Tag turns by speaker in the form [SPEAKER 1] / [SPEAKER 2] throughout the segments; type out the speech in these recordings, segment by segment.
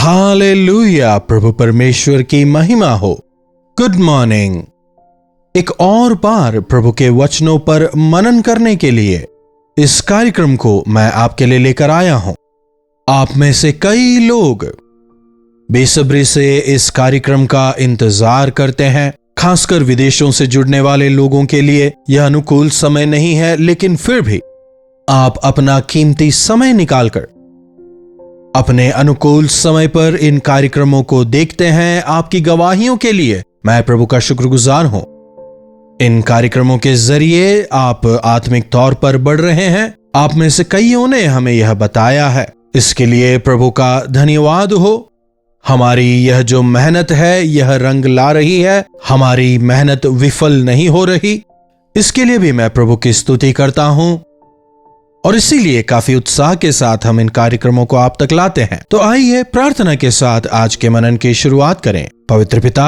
[SPEAKER 1] Hallelujah, प्रभु परमेश्वर की महिमा हो। Good morning. एक और बार प्रभु के वचनों पर मनन करने के लिए इस कार्यक्रम को मैं आपके लिए लेकर आया हूं। आप में से कई लोग बेसब्री से इस कार्यक्रम का इंतजार करते हैं। खासकर विदेशों से जुड़ने वाले लोगों के लिए यह अनुकूल समय नहीं है, लेकिन फिर भी आप अपना कीमती समय निकालकर अपने अनुकूल समय पर इन कार्यक्रमों को देखते हैं। आपकी गवाहियों के लिए मैं प्रभु का शुक्रगुजार हूं। इन कार्यक्रमों के जरिए आप आत्मिक तौर पर बढ़ रहे हैं। आप में से कईयों ने हमें यह बताया है, इसके लिए प्रभु का धन्यवाद हो। हमारी यह जो मेहनत है यह रंग ला रही है, हमारी मेहनत विफल नहीं हो रही। इसके लिए भी मैं प्रभु की स्तुति करता हूं और इसीलिए काफी उत्साह के साथ हम इन कार्यक्रमों को आप तक लाते हैं। तो आइए प्रार्थना के साथ आज के मनन की शुरुआत करें। पवित्र पिता,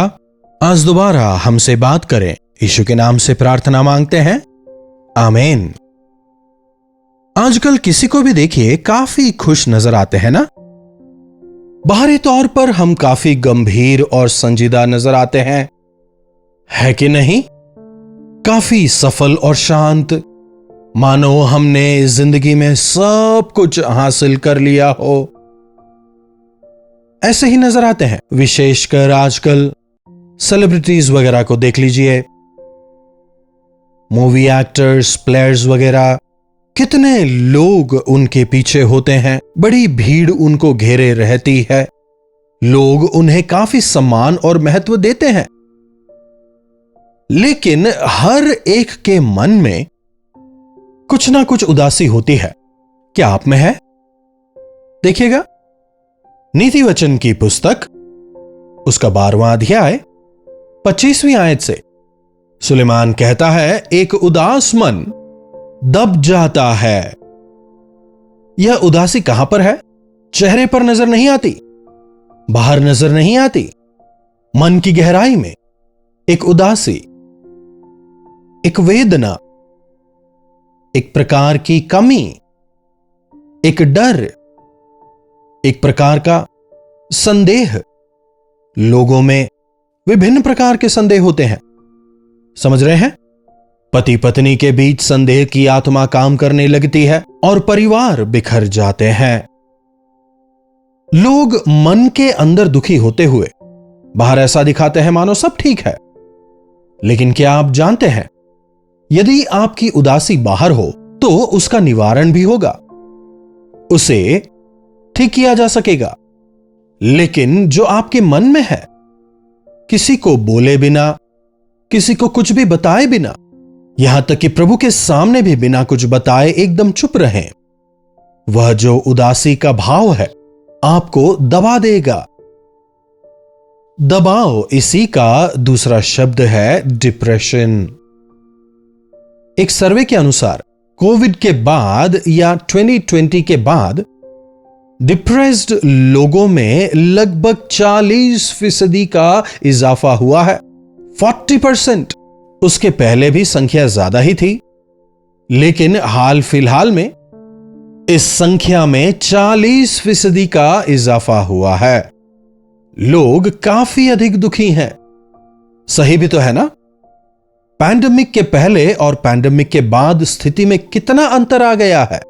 [SPEAKER 1] आज दोबारा हमसे बात करें। यीशु के नाम से प्रार्थना मांगते हैं, आमीन। आजकल किसी को भी देखिए काफी खुश नजर आते हैं ना। बाहरी तौर पर हम काफी गंभीर और संजीदा नजर आते हैं, है कि नहीं? काफी सफल और शांत, मानो हमने जिंदगी में सब कुछ हासिल कर लिया हो, ऐसे ही नजर आते हैं। विशेषकर आजकल सेलिब्रिटीज वगैरह को देख लीजिए, मूवी एक्टर्स, प्लेयर्स वगैरह, कितने लोग उनके पीछे होते हैं। बड़ी भीड़ उनको घेरे रहती है। लोग उन्हें काफी सम्मान और महत्व देते हैं, लेकिन हर एक के मन में कुछ ना कुछ उदासी होती है। क्या आप में है? देखिएगा, नीति वचन की पुस्तक उसका 12वां अध्याय 25वीं आयत से सुलेमान कहता है, एक उदास मन दब जाता है। यह उदासी कहां पर है? चेहरे पर नजर नहीं आती, बाहर नजर नहीं आती। मन की गहराई में एक उदासी, एक वेदना, एक प्रकार की कमी, एक डर, एक प्रकार का संदेह। लोगों में विभिन्न प्रकार के संदेह होते हैं, समझ रहे हैं? पति पत्नी के बीच संदेह की आत्मा काम करने लगती है और परिवार बिखर जाते हैं। लोग मन के अंदर दुखी होते हुए बाहर ऐसा दिखाते हैं मानो सब ठीक है, लेकिन क्या आप जानते हैं, यदि आपकी उदासी बाहर हो तो उसका निवारण भी होगा, उसे ठीक किया जा सकेगा। लेकिन जो आपके मन में है, किसी को बोले बिना, किसी को कुछ भी बताए बिना, यहां तक कि प्रभु के सामने भी बिना कुछ बताए एकदम चुप रहें, वह जो उदासी का भाव है आपको दबा देगा। दबाव, इसी का दूसरा शब्द है डिप्रेशन। एक सर्वे के अनुसार कोविड के बाद या 2020 के बाद डिप्रेस्ड लोगों में लगभग 40% का इजाफा हुआ है। 40%। उसके पहले भी संख्या ज्यादा ही थी, लेकिन हाल फिलहाल में इस संख्या में 40% का इजाफा हुआ है। लोग काफी अधिक दुखी हैं। सही भी तो है ना? पैंडेमिक के पहले और पैंडेमिक के बाद स्थिति में कितना अंतर आ गया है।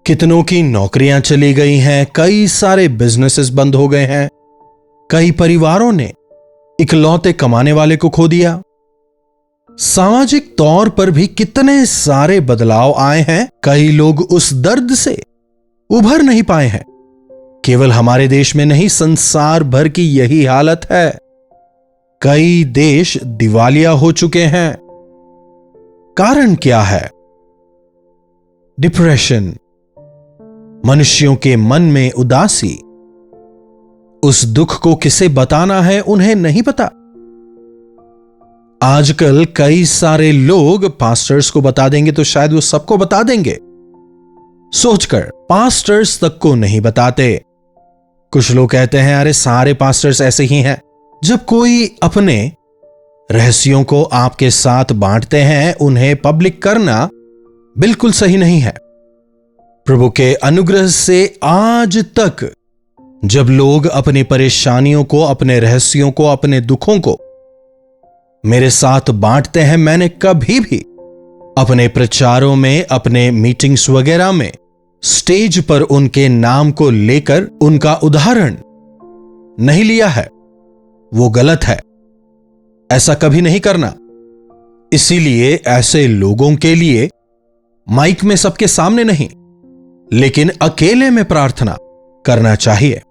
[SPEAKER 1] कितनों की नौकरियां चली गई हैं, कई सारे बिजनेसेस बंद हो गए हैं, कई परिवारों ने इकलौते कमाने वाले को खो दिया। सामाजिक तौर पर भी कितने सारे बदलाव आए हैं। कई लोग उस दर्द से उभर नहीं पाए हैं। केवल हमारे देश में नहीं, संसार भर की यही हालत है। कई देश दिवालिया हो चुके हैं। कारण क्या है? डिप्रेशन, मनुष्यों के मन में उदासी। उस दुख को किसे बताना है उन्हें नहीं पता। आजकल कई सारे लोग पास्टर्स को बता देंगे तो शायद वो सबको बता देंगे, सोचकर पास्टर्स तक को नहीं बताते। कुछ लोग कहते हैं, अरे सारे पास्टर्स ऐसे ही हैं। जब कोई अपने रहस्यों को आपके साथ बांटते हैं, उन्हें पब्लिक करना बिल्कुल सही नहीं है। प्रभु के अनुग्रह से आज तक जब लोग अपनी परेशानियों को, अपने रहस्यों को, अपने दुखों को मेरे साथ बांटते हैं, मैंने कभी भी अपने प्रचारों में, अपने मीटिंग्स वगैरह में स्टेज पर उनके नाम को लेकर उनका उदाहरण नहीं लिया है। वो गलत है, ऐसा कभी नहीं करना। इसीलिए ऐसे लोगों के लिए माइक में सबके सामने नहीं, लेकिन अकेले में प्रार्थना करना चाहिए।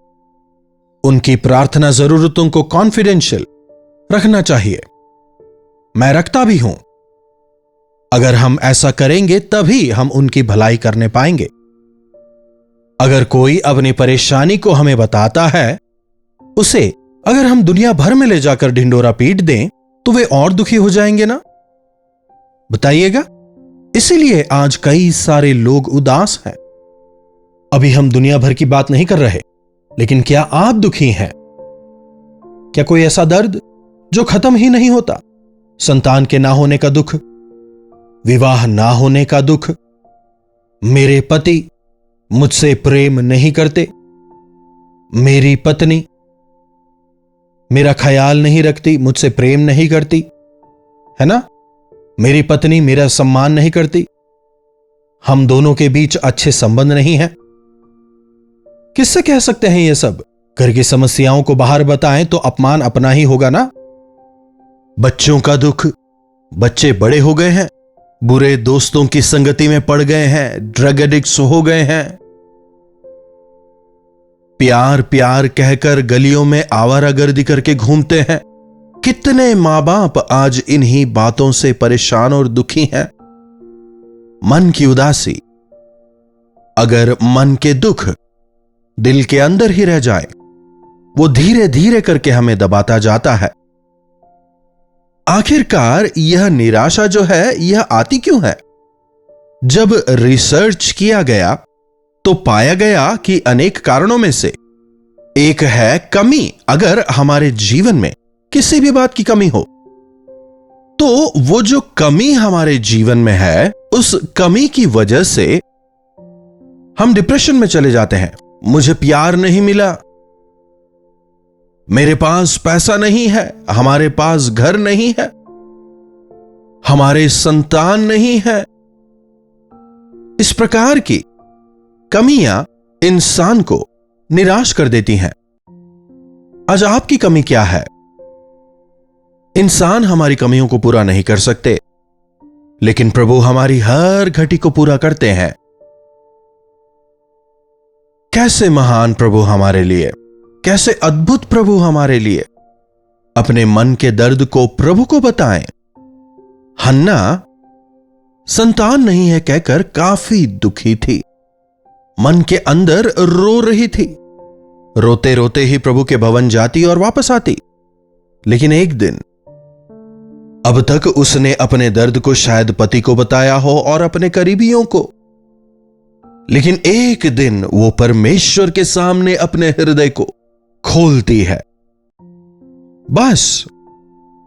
[SPEAKER 1] उनकी प्रार्थना जरूरतों को कॉन्फिडेंशियल रखना चाहिए। मैं रखता भी हूं। अगर हम ऐसा करेंगे तभी हम उनकी भलाई करने पाएंगे। अगर कोई अपनी परेशानी को हमें बताता है, उसे अगर हम दुनिया भर में ले जाकर ढिंडोरा पीट दें तो वे और दुखी हो जाएंगे ना? बताइएगा। इसीलिए आज कई सारे लोग उदास हैं। अभी हम दुनिया भर की बात नहीं कर रहे, लेकिन क्या आप दुखी हैं? क्या कोई ऐसा दर्द जो खत्म ही नहीं होता? संतान के ना होने का दुख, विवाह ना होने का दुख, मेरे पति मुझसे प्रेम नहीं करते, मेरी पत्नी मेरा ख्याल नहीं रखती, मुझसे प्रेम नहीं करती, है ना? मेरी पत्नी मेरा सम्मान नहीं करती, हम दोनों के बीच अच्छे संबंध नहीं हैं। किससे कह सकते हैं ये सब? घर की समस्याओं को बाहर बताएं तो अपमान अपना ही होगा ना? बच्चों का दुख, बच्चे बड़े हो गए हैं, बुरे दोस्तों की संगति में पड़ गए हैं, ड्रग एडिक्ट्स हो गए हैं, प्यार प्यार कहकर गलियों में आवारागर्दी करके घूमते हैं। कितने मां बाप आज इन्हीं बातों से परेशान और दुखी हैं। मन की उदासी, अगर मन के दुख दिल के अंदर ही रह जाए, वो धीरे धीरे करके हमें दबाता जाता है। आखिरकार यह निराशा जो है, यह आती क्यों है? जब रिसर्च किया गया तो पाया गया कि अनेक कारणों में से एक है कमी। अगर हमारे जीवन में किसी भी बात की कमी हो, तो वो जो कमी हमारे जीवन में है, उस कमी की वजह से हम डिप्रेशन में चले जाते हैं। मुझे प्यार नहीं मिला, मेरे पास पैसा नहीं है, हमारे पास घर नहीं है, हमारे संतान नहीं है। इस प्रकार की कमियां इंसान को निराश कर देती हैं। आज आपकी कमी क्या है? इंसान हमारी कमियों को पूरा नहीं कर सकते, लेकिन प्रभु हमारी हर घटी को पूरा करते हैं। कैसे महान प्रभु हमारे लिए, कैसे अद्भुत प्रभु हमारे लिए। अपने मन के दर्द को प्रभु को बताएं। हन्ना संतान नहीं है कहकर काफी दुखी थी, मन के अंदर रो रही थी। रोते रोते ही प्रभु के भवन जाती और वापस आती। लेकिन एक दिन, अब तक उसने अपने दर्द को शायद पति को बताया हो और अपने करीबियों को, लेकिन एक दिन वो परमेश्वर के सामने अपने हृदय को खोलती है। बस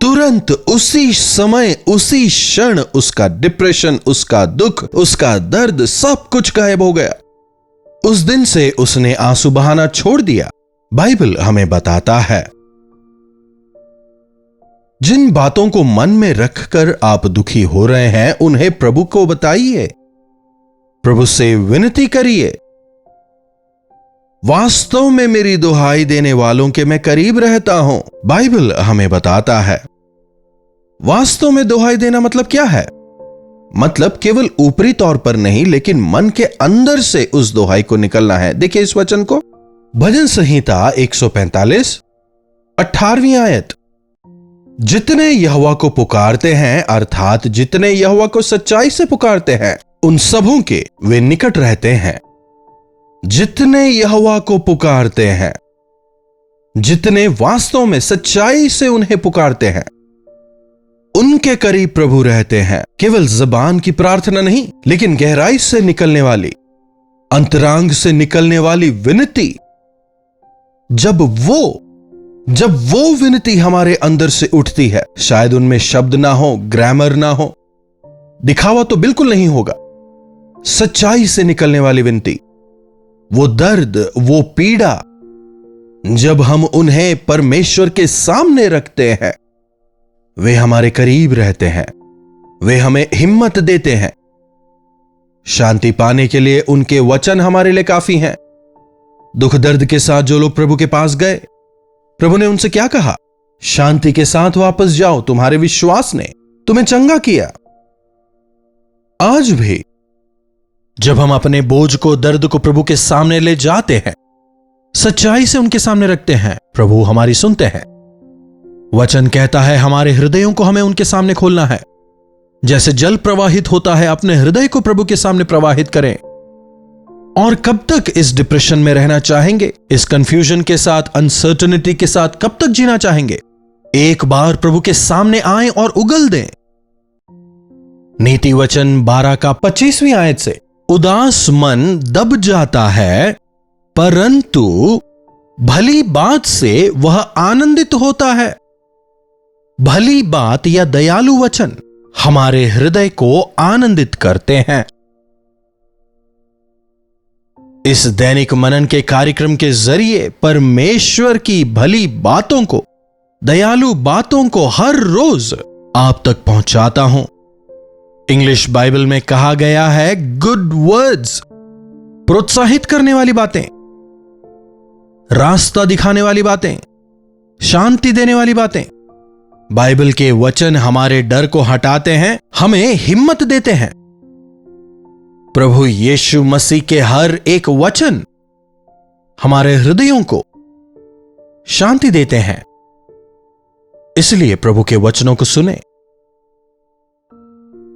[SPEAKER 1] तुरंत उसी समय, उसी क्षण उसका डिप्रेशन, उसका दुख, उसका दर्द, सब कुछ गायब हो गया। उस दिन से उसने आंसू बहाना छोड़ दिया। बाइबल हमें बताता है, जिन बातों को मन में रखकर आप दुखी हो रहे हैं, उन्हें प्रभु को बताइए, प्रभु से विनती करिए। वास्तव में मेरी दुहाई देने वालों के मैं करीब रहता हूं, बाइबल हमें बताता है। वास्तव में दुहाई देना मतलब क्या है? मतलब केवल ऊपरी तौर पर नहीं, लेकिन मन के अंदर से उस दुहाई को निकलना है। देखिए इस वचन को, भजन संहिता 145 18वीं आयत। जितने यहोवा को पुकारते हैं, अर्थात जितने यहोवा को सच्चाई से पुकारते हैं, उन सबों के वे निकट रहते हैं। जितने यहोवा को पुकारते हैं, जितने वास्तव में सच्चाई से उन्हें पुकारते हैं, उनके करीब प्रभु रहते हैं। केवल जबान की प्रार्थना नहीं, लेकिन गहराई से निकलने वाली, अंतरांग से निकलने वाली विनती। जब वो विनती हमारे अंदर से उठती है, शायद उनमें शब्द ना हो, ग्रामर ना हो, दिखावा तो बिल्कुल नहीं होगा, सच्चाई से निकलने वाली विनती, वो दर्द, वो पीड़ा, जब हम उन्हें परमेश्वर के सामने रखते हैं, वे हमारे करीब रहते हैं, वे हमें हिम्मत देते हैं। शांति पाने के लिए उनके वचन हमारे लिए काफी हैं। दुख दर्द के साथ जो लोग प्रभु के पास गए, प्रभु ने उनसे क्या कहा? शांति के साथ वापस जाओ, तुम्हारे विश्वास ने तुम्हें चंगा किया। आज भी जब हम अपने बोझ को, दर्द को प्रभु के सामने ले जाते हैं, सच्चाई से उनके सामने रखते हैं, प्रभु हमारी सुनते हैं। वचन कहता है हमारे हृदयों को हमें उनके सामने खोलना है। जैसे जल प्रवाहित होता है, अपने हृदय को प्रभु के सामने प्रवाहित करें। और कब तक इस डिप्रेशन में रहना चाहेंगे? इस कंफ्यूजन के साथ, अनसर्टेनिटी के साथ कब तक जीना चाहेंगे? एक बार प्रभु के सामने आए और उगल दें। नीति वचन 12 का 25वीं आयत से, उदास मन दब जाता है, परंतु भली बात से वह आनंदित होता है। भली बात या दयालु वचन हमारे हृदय को आनंदित करते हैं। इस दैनिक मनन के कार्यक्रम के जरिए परमेश्वर की भली बातों को, दयालु बातों को हर रोज आप तक पहुंचाता हूं। इंग्लिश बाइबल में कहा गया है गुड वर्ड्स, प्रोत्साहित करने वाली बातें, रास्ता दिखाने वाली बातें, शांति देने वाली बातें। बाइबल के वचन हमारे डर को हटाते हैं, हमें हिम्मत देते हैं। प्रभु यीशु मसीह के हर एक वचन हमारे हृदयों को शांति देते हैं। इसलिए प्रभु के वचनों को सुने।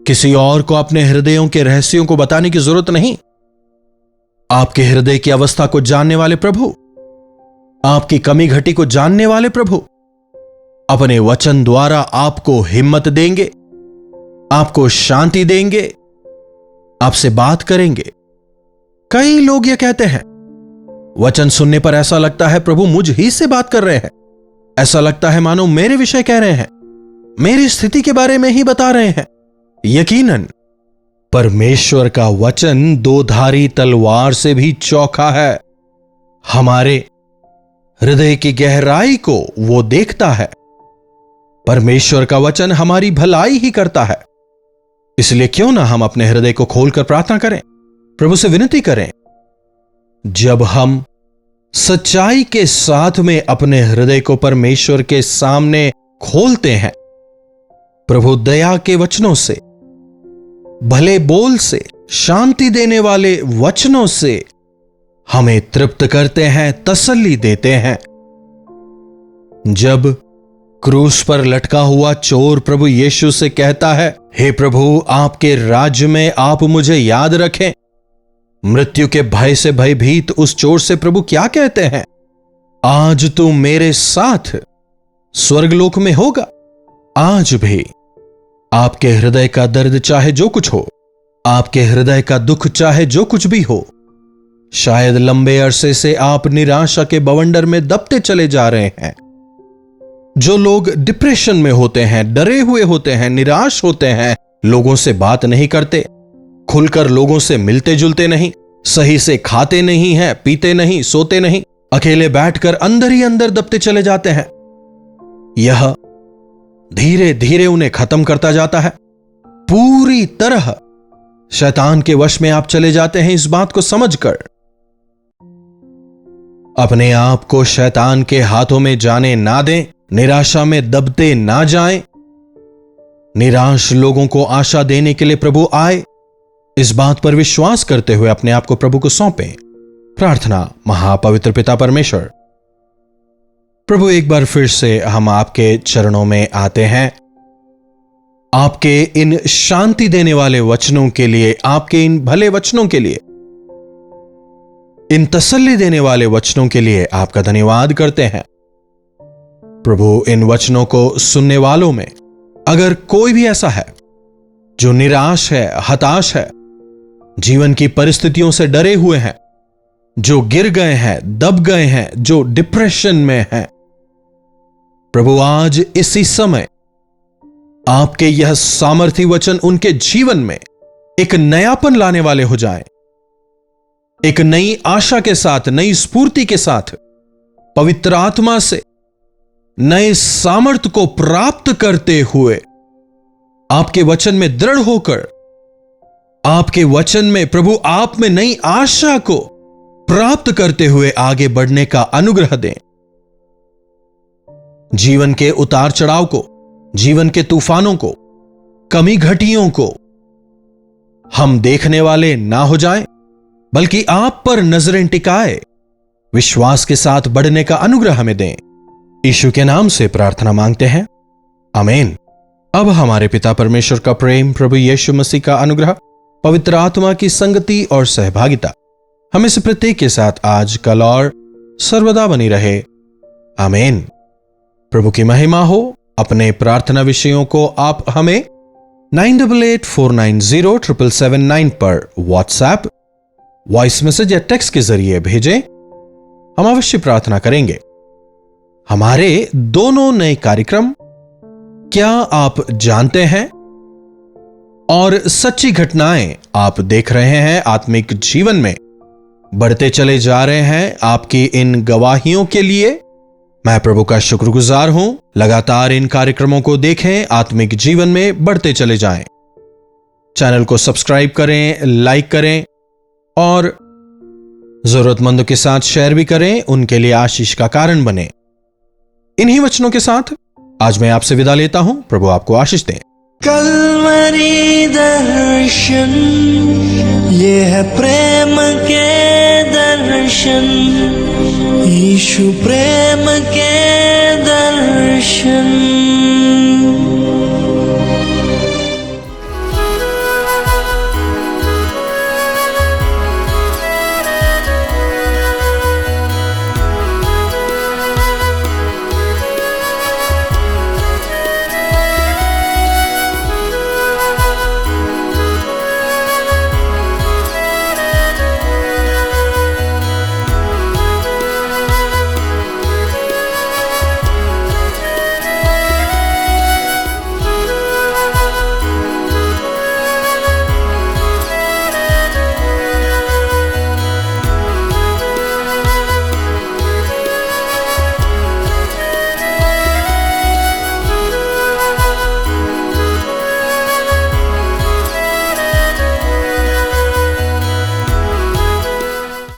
[SPEAKER 1] किसी और को अपने हृदयों के रहस्यों को बताने की जरूरत नहीं। आपके हृदय की अवस्था को जानने वाले प्रभु, आपकी कमी घटी को जानने वाले प्रभु अपने वचन द्वारा आपको हिम्मत देंगे, आपको शांति देंगे, आपसे बात करेंगे। कई लोग ये कहते हैं, वचन सुनने पर ऐसा लगता है प्रभु मुझ ही से बात कर रहे हैं, ऐसा लगता है मानो मेरे विषय कह रहे हैं, मेरी स्थिति के बारे में ही बता रहे हैं। यकीनन परमेश्वर का वचन दो-धारी तलवार से भी चौखा है। हमारे हृदय की गहराई को वो देखता है। परमेश्वर का वचन हमारी भलाई ही करता है। इसलिए क्यों ना हम अपने हृदय को खोलकर प्रार्थना करें, प्रभु से विनती करें। जब हम सच्चाई के साथ में अपने हृदय को परमेश्वर के सामने खोलते हैं, प्रभु दया के वचनों से, भले बोल से, शांति देने वाले वचनों से हमें तृप्त करते हैं, तसल्ली देते हैं। जब क्रूस पर लटका हुआ चोर प्रभु यीशु से कहता है, हे प्रभु आपके राज्य में आप मुझे याद रखें, मृत्यु के भय से भयभीत उस चोर से प्रभु क्या कहते हैं? आज तू मेरे साथ स्वर्गलोक में होगा। आज भी आपके हृदय का दर्द चाहे जो कुछ हो, आपके हृदय का दुख चाहे जो कुछ भी हो, शायद लंबे अरसे से आप निराशा के बवंडर में दबते चले जा रहे हैं। जो लोग डिप्रेशन में होते हैं, डरे हुए होते हैं, निराश होते हैं, लोगों से बात नहीं करते, खुलकर लोगों से मिलते जुलते नहीं, सही से खाते नहीं हैं, पीते नहीं, सोते नहीं, अकेले बैठकर अंदर ही अंदर दबते चले जाते हैं। यह धीरे धीरे उन्हें खत्म करता जाता है। पूरी तरह शैतान के वश में आप चले जाते हैं। इस बात को समझकर अपने आप को शैतान के हाथों में जाने ना दें, निराशा में दबते ना जाएं। निराश लोगों को आशा देने के लिए प्रभु आए, इस बात पर विश्वास करते हुए अपने आप को प्रभु को सौंपें। प्रार्थना। महापवित्र पिता परमेश्वर, प्रभु एक बार फिर से हम आपके चरणों में आते हैं, आपके इन शांति देने वाले वचनों के लिए, आपके इन भले वचनों के लिए, इन तसल्ली देने वाले वचनों के लिए आपका धन्यवाद करते हैं। प्रभु इन वचनों को सुनने वालों में अगर कोई भी ऐसा है जो निराश है, हताश है, जीवन की परिस्थितियों से डरे हुए हैं, जो गिर गए हैं, दब गए हैं, जो डिप्रेशन में हैं, प्रभु आज इसी समय आपके यह सामर्थी वचन उनके जीवन में एक नयापन लाने वाले हो जाएं, एक नई आशा के साथ, नई स्फूर्ति के साथ पवित्र आत्मा से नए सामर्थ्य को प्राप्त करते हुए, आपके वचन में दृढ़ होकर, आपके वचन में प्रभु आप में नई आशा को प्राप्त करते हुए आगे बढ़ने का अनुग्रह दें। जीवन के उतार चढ़ाव को, जीवन के तूफानों को, कमी घटियों को हम देखने वाले ना हो जाएं, बल्कि आप पर नजरें टिकाए विश्वास के साथ बढ़ने का अनुग्रह हमें दें। यीशु के नाम से प्रार्थना मांगते हैं, आमीन। अब हमारे पिता परमेश्वर का प्रेम, प्रभु यीशु मसीह का अनुग्रह, पवित्र आत्मा की संगति और सहभागिता हमें से प्रत्येक के साथ आज, कल और सर्वदा बनी रहे, आमीन। प्रभु की महिमा हो। अपने प्रार्थना विषयों को आप हमें 9884907779 पर व्हाट्सएप, वॉइस मैसेज या टेक्स्ट के जरिए भेजें। हम अवश्य प्रार्थना करेंगे। हमारे दोनों नए कार्यक्रम क्या आप जानते हैं और सच्ची घटनाएं आप देख रहे हैं, आत्मिक जीवन में बढ़ते चले जा रहे हैं। आपकी इन गवाहियों के लिए मैं प्रभु का शुक्रगुजार हूं। लगातार इन कार्यक्रमों को देखें, आत्मिक जीवन में बढ़ते चले जाएं। चैनल को सब्सक्राइब करें, लाइक करें और जरूरतमंदों के साथ शेयर भी करें, उनके लिए आशीष का कारण बने। इन्हीं वचनों के साथ आज मैं आपसे विदा लेता हूं। प्रभु आपको आशीष दें।
[SPEAKER 2] कल्वरी दर्शन, ये है प्रेम के दर्शन, यीशु प्रेम के दर्शन।